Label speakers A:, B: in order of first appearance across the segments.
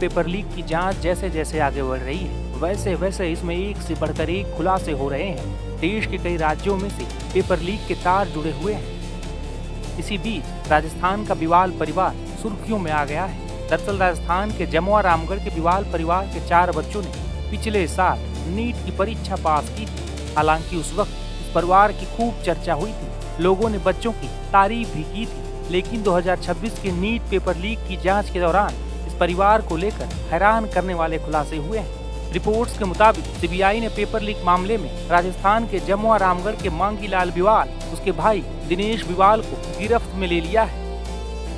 A: Paper leak की जांच जैसे जैसे आगे बढ़ रही है, वैसे वैसे इसमें एक से बढ़कर एक खुलासे हो रहे हैं। देश के कई राज्यों में से पेपर लीक के तार जुड़े हुए हैं। इसी बीच राजस्थान का बिवाल परिवार सुर्खियों में आ गया है। दरअसल राजस्थान के जमुआ रामगढ़ के बिवाल परिवार के 4 बच्चों ने पिछले साल नीट की परीक्षा पास की थी। हालांकि उस वक्त इस परिवार की खूब चर्चा हुई थी, लोगों ने बच्चों की तारीफ भी की थी। लेकिन 2026 के नीट पेपर लीक की जांच के दौरान इस परिवार को लेकर हैरान करने वाले खुलासे हुए हैं। रिपोर्ट्स के मुताबिक सीबीआई ने पेपर लीक मामले में राजस्थान के जमुआ रामगढ़ के मांगीलाल बिवाल, उसके भाई दिनेश बिवाल को गिरफ्त में ले लिया है।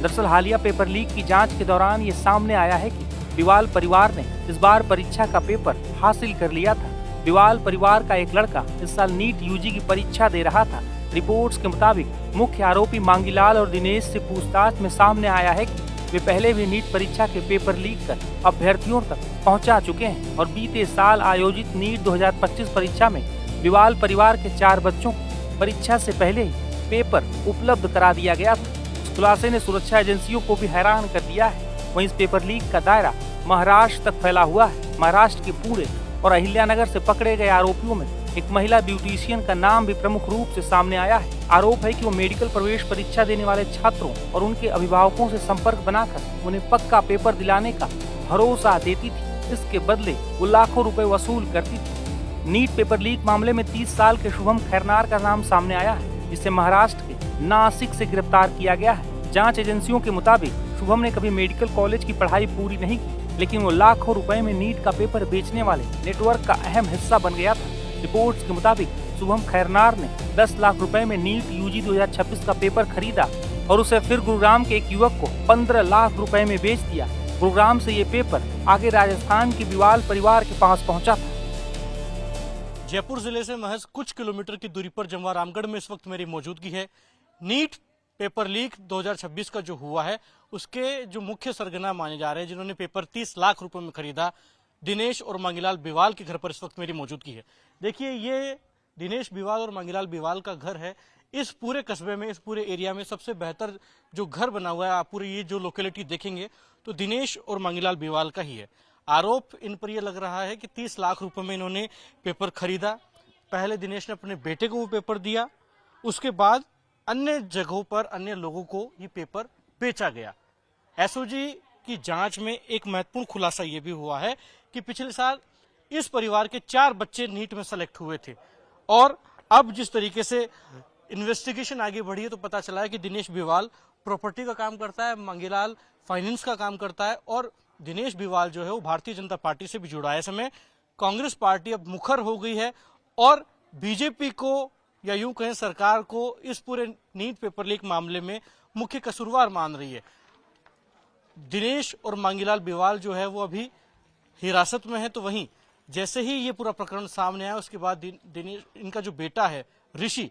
A: दरअसल हालिया पेपर लीक की जांच के दौरान ये सामने आया है कि बिवाल परिवार ने इस बार परीक्षा का पेपर हासिल कर लिया था। बिवाल परिवार का एक लड़का इस साल नीट यूजी की परीक्षा दे रहा था। रिपोर्ट्स के मुताबिक मुख्य आरोपी मांगीलाल और दिनेश से पूछताछ में सामने आया है कि वे पहले भी नीट परीक्षा के पेपर लीक कर अभ्यर्थियों तक पहुंचा चुके हैं और बीते साल आयोजित नीट 2025 परीक्षा में बिवाल परिवार के 4 बच्चों को परीक्षा से पहले ही पेपर उपलब्ध करा दिया गया था। इस खुलासे ने सुरक्षा एजेंसियों को भी हैरान कर दिया है। वहीं इस पेपर लीक का दायरा महाराष्ट्र तक फैला हुआ है। महाराष्ट्र के पुणे और अहिल्यानगर से पकड़े गए आरोपियों में एक महिला ब्यूटिशियन का नाम भी प्रमुख रूप से सामने आया है। आरोप है कि वो मेडिकल प्रवेश परीक्षा देने वाले छात्रों और उनके अभिभावकों से संपर्क बनाकर उन्हें पक्का पेपर दिलाने का भरोसा देती थी। इसके बदले वो लाखों रुपए वसूल करती थी। नीट पेपर लीक मामले में 30 साल के शुभम खैरनार का नाम सामने आया है, जिसे महाराष्ट्र के नासिक से गिरफ्तार किया गया है। जांच एजेंसियों के मुताबिक शुभम ने कभी मेडिकल कॉलेज की पढ़ाई पूरी नहीं की, लेकिन वो लाखों रुपए में नीट का पेपर बेचने वाले नेटवर्क का अहम हिस्सा बन गया था। रिपोर्ट्स के मुताबिक शुभम खैरनार ने 10 लाख रुपए में नीट यूजी 2026 का पेपर खरीदा और उसे फिर गुरुग्राम के एक युवक को 15 लाख रुपए में बेच दिया। गुरुग्राम से ये पेपर आगे राजस्थान के बिवाल परिवार के पास पहुंचा था।
B: जयपुर जिले से महज कुछ किलोमीटर की दूरी पर जमुआ रामगढ़ में इस वक्त मेरी मौजूदगी है। नीट पेपर लीक 2026 का जो हुआ है, उसके जो मुख्य सरगना माने जा रहे हैं, जिन्होंने पेपर 30 लाख रुपए में खरीदा, दिनेश और मांगीलाल बिवाल के घर पर इस वक्त मेरी मौजूदगी है। देखिए, ये दिनेश बिवाल और मांगीलाल बिवाल का घर है। इस पूरे कस्बे में, इस पूरे एरिया में सबसे बेहतर जो घर बना हुआ है, आप पूरी ये जो लोकेलिटी देखेंगे तो दिनेश और मांगीलाल बिवाल का ही है। आरोप इन पर यह लग रहा है कि 30 लाख रुपए में इन्होंने पेपर खरीदा। पहले दिनेश ने अपने बेटे को वो पेपर दिया, उसके बाद अन्य जगहों पर अन्य लोगों को ये पेपर बेचा गया। एसओजी की जांच में एक महत्वपूर्ण खुलासा ये भी हुआ है कि पिछले साल इस परिवार के 4 बच्चे नीट में सेलेक्ट हुए थे और अब जिस तरीके से इन्वेस्टिगेशन आगे बढ़ी है तो पता चला है कि दिनेश बिवाल प्रॉपर्टी का काम करता है, मांगीलाल फाइनेंस का काम करता है और दिनेश बिवाल जो है वो भारतीय जनता पार्टी से भी जुड़ा है। समय कांग्रेस पार्टी अब मुखर हो गई है और बीजेपी को या यूं कहें सरकार को इस पूरे नीट पेपर लीक मामले में मुख्य कसूरवार मान रही है। दिनेश और मांगीलाल बिवाल जो है वो अभी हिरासत में है, तो वहीं जैसे ही ये पूरा प्रकरण सामने आया उसके बाद दिनेश, इनका जो बेटा है ऋषि,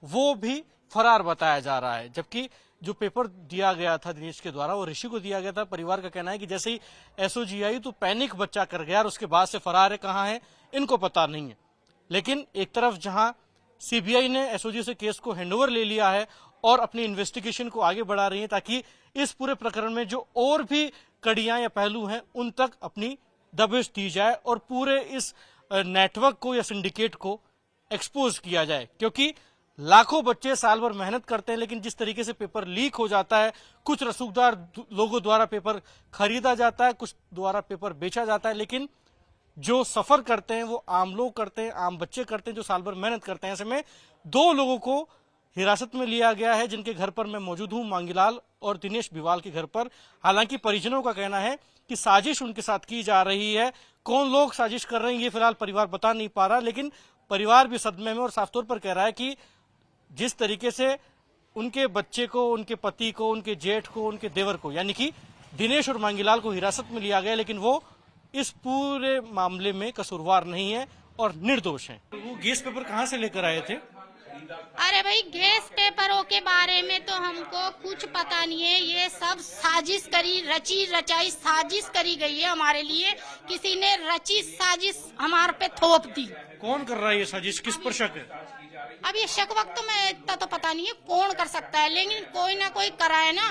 B: वो भी फरार बताया जा रहा है। जबकि जो पेपर दिया गया था दिनेश के द्वारा वो ऋषि को दिया गया था। परिवार का कहना है कि जैसे ही एसओजी आई तो पैनिक बच्चा कर गया और उसके बाद से फरार है, कहाँ है इनको पता नहीं है। लेकिन एक तरफ जहां सीबीआई ने एसओजी से केस को हैंडओवर ले लिया है और अपनी इन्वेस्टिगेशन को आगे बढ़ा रही है ताकि इस पूरे प्रकरण में जो और भी कड़ियां या पहलू हैं उन तक अपनी दबिश दी जाए और पूरे इस नेटवर्क को या सिंडिकेट को एक्सपोज किया जाए। क्योंकि लाखों बच्चे साल भर मेहनत करते हैं, लेकिन जिस तरीके से पेपर लीक हो जाता है, कुछ रसूखदार लोगों द्वारा पेपर खरीदा जाता है, कुछ द्वारा पेपर बेचा जाता है, लेकिन जो सफर करते हैं वो आम लोग करते हैं, आम बच्चे करते हैं जो साल भर मेहनत करते हैं। ऐसे में 2 लोगों को हिरासत में लिया गया है जिनके घर पर मैं मौजूद हूं, मांगीलाल और दिनेश बिवाल के घर पर। हालांकि परिजनों का कहना है कि साजिश उनके साथ की जा रही है। कौन लोग साजिश कर रहे हैं ये फिलहाल परिवार बता नहीं पा रहा, लेकिन परिवार भी सदमे में और साफ तौर पर कह रहा है कि जिस तरीके से उनके बच्चे को, उनके पति को, उनके जेठ को, उनके देवर को, यानी कि दिनेश और मांगीलाल को हिरासत में लिया गया, लेकिन वो इस पूरे मामले में कसूरवार नहीं है और निर्दोष है। वो गैस पेपर कहाँ से लेकर आए थे?
C: अरे भाई, गैस पेपरों के बारे में तो हमको कुछ पता नहीं है। ये सब साजिश करी, रची रचाई साजिश करी गई है हमारे लिए। किसी ने रची साजिश हमारे पे थोप दी।
B: कौन कर रहा है ये साजिश, किस पर शक है?
C: अब ये शक वक्त में इतना तो पता नहीं है कौन कर सकता है, लेकिन कोई ना कोई करा है ना,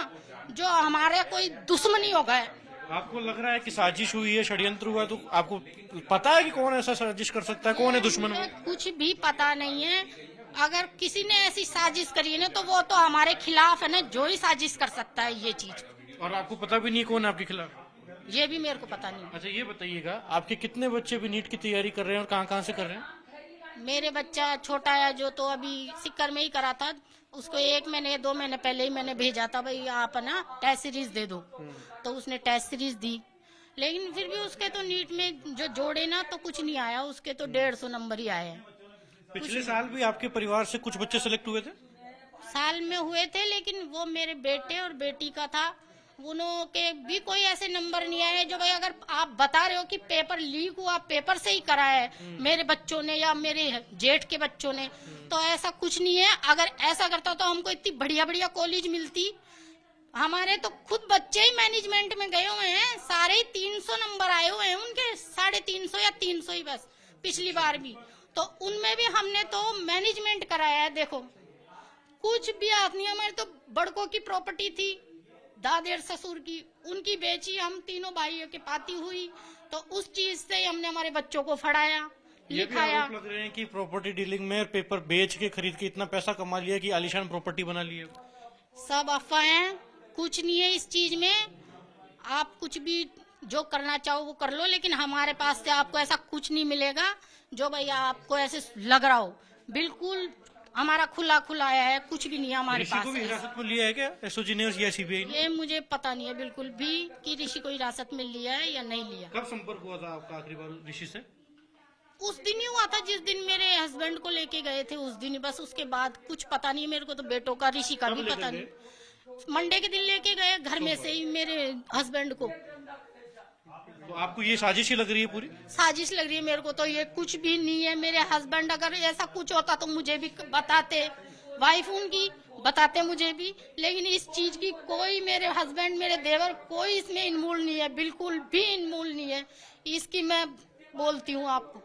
C: जो हमारे कोई दुश्मनी हो गए
B: आपको लग रहा है कि साजिश हुई है, षड्यंत्र हुआ है, तो आपको पता है कि कौन ऐसा साजिश कर सकता है, कौन है दुश्मन?
C: मुझे कुछ भी पता नहीं है। अगर किसी ने ऐसी साजिश करी है ना तो वो तो हमारे खिलाफ है ना, जो ही साजिश कर सकता है ये चीज।
B: और आपको पता भी नहीं कौन है आपके खिलाफ?
C: ये भी मेरे को पता नहीं।
B: अच्छा ये बताइएगा, आपके कितने बच्चे भी नीट की तैयारी कर रहे हैं और कहाँ कहाँ से कर रहे हैं?
C: मेरे बच्चा छोटा है जो तो अभी सिक्कर में ही करा था, उसको 1 महीने 2 महीने पहले ही मैंने भेजा था, भाई आप ना टेस्ट सीरीज दे दो। तो उसने टेस्ट सीरीज दी, लेकिन फिर भी उसके तो नीट में जो जोड़े ना तो कुछ नहीं आया, उसके तो 150 नंबर ही आए हैं।
B: पिछले साल भी आपके परिवार से कुछ बच्चे सेलेक्ट हुए थे?
C: साल में हुए थे, लेकिन वो मेरे बेटे और बेटी का था, उन्हों के भी कोई ऐसे नंबर नहीं आए जो भाई अगर आप बता रहे हो कि पेपर लीक हुआ, पेपर से ही करा है मेरे बच्चों ने या मेरे जेठ के बच्चों ने, तो ऐसा कुछ नहीं है। अगर ऐसा करता तो हमको इतनी बढ़िया बढ़िया कॉलेज मिलती। हमारे तो खुद बच्चे ही मैनेजमेंट में गए हुए हैं, सारे ही 300 नंबर आए हुए हैं उनके, 350 या 300 ही बस पिछली बार भी। तो उनमें भी हमने तो मैनेजमेंट कराया है। देखो कुछ भी हाथ नहीं, हमारे तो बड़कों की प्रॉपर्टी थी, दादेर ससुर की, उनकी बेची, हम तीनों भाइयों के पाती हुई, तो उस चीज से हमने हमारे बच्चों को पढ़ाया लिखाया।
B: लग रहे हैं कि प्रॉपर्टी डीलिंग में पेपर बेच के खरीद के इतना पैसा कमा लिया कि आलीशान प्रॉपर्टी बना ली है।
C: सब अफवाहें, कुछ नहीं है इस चीज में। आप कुछ भी जो करना चाहो वो कर लो, लेकिन हमारे पास से आपको ऐसा कुछ नहीं मिलेगा जो भैया आपको ऐसे लग रहा हो। बिल्कुल हमारा खुला खुला आया है, कुछ भी नहीं है हमारे
B: ऋषि
C: पास।
B: को भी हिरासत में लिया है क्या एसओजी ने या सीबीआई ने?
C: ये मुझे पता नहीं है बिल्कुल भी कि ऋषि को हिरासत में लिया है या नहीं लिया।
B: कब संपर्क हुआ था आपका आखिरी बार ऋषि से?
C: उस दिन ही हुआ था जिस दिन मेरे हस्बैंड को लेके गए थे, उस दिन ही बस। उसके बाद कुछ पता नहीं मेरे को, तो बेटों का ऋषि का भी पता नहीं। मंडे के दिन लेके गए घर में से ही मेरे हस्बैंड को।
B: तो आपको ये साजिश ही लग रही है पूरी?
C: साजिश लग रही है मेरे को तो, ये कुछ भी नहीं है। मेरे हस्बैंड अगर ऐसा कुछ होता तो मुझे भी बताते, वाइफ उनकी बताते मुझे भी, लेकिन इस चीज की कोई, मेरे हस्बैंड मेरे देवर कोई इसमें इन्वॉल्व नहीं है, बिल्कुल भी इन्वॉल्व नहीं है। इसकी मैं बोलती हूँ आपको,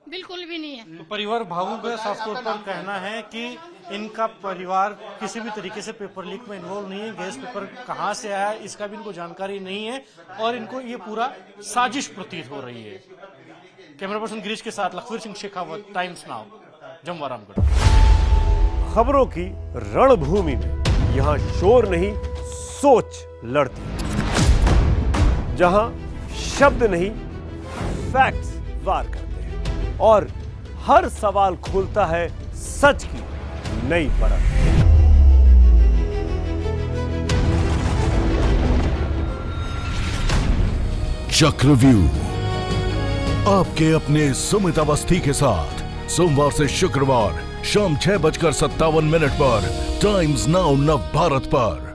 C: बिल्कुल भी नहीं है।
B: तो परिवार भावुक का साफ तौर पर कहना है कि इनका परिवार किसी भी तरीके से पेपर लीक में इन्वॉल्व नहीं है। गैस पेपर कहां से आया इसका भी इनको जानकारी नहीं है और इनको ये पूरा साजिश प्रतीत हो रही है। कैमरा पर्सन गिरीश के साथ लखवीर सिंह शेखावत, टाइम्स नाउ, जमवा रामगढ़।
D: खबरों की रणभूमि में यहाँ शोर नहीं सोच लड़ती है, जहां शब्द नहीं फैक्ट्स वार करते हैं और हर सवाल खोलता है सच की नई परत।
E: चक्रव्यूह आपके अपने सुमित अवस्थी के साथ सोमवार से शुक्रवार शाम 6:57 पर टाइम्स नाउ नव भारत पर।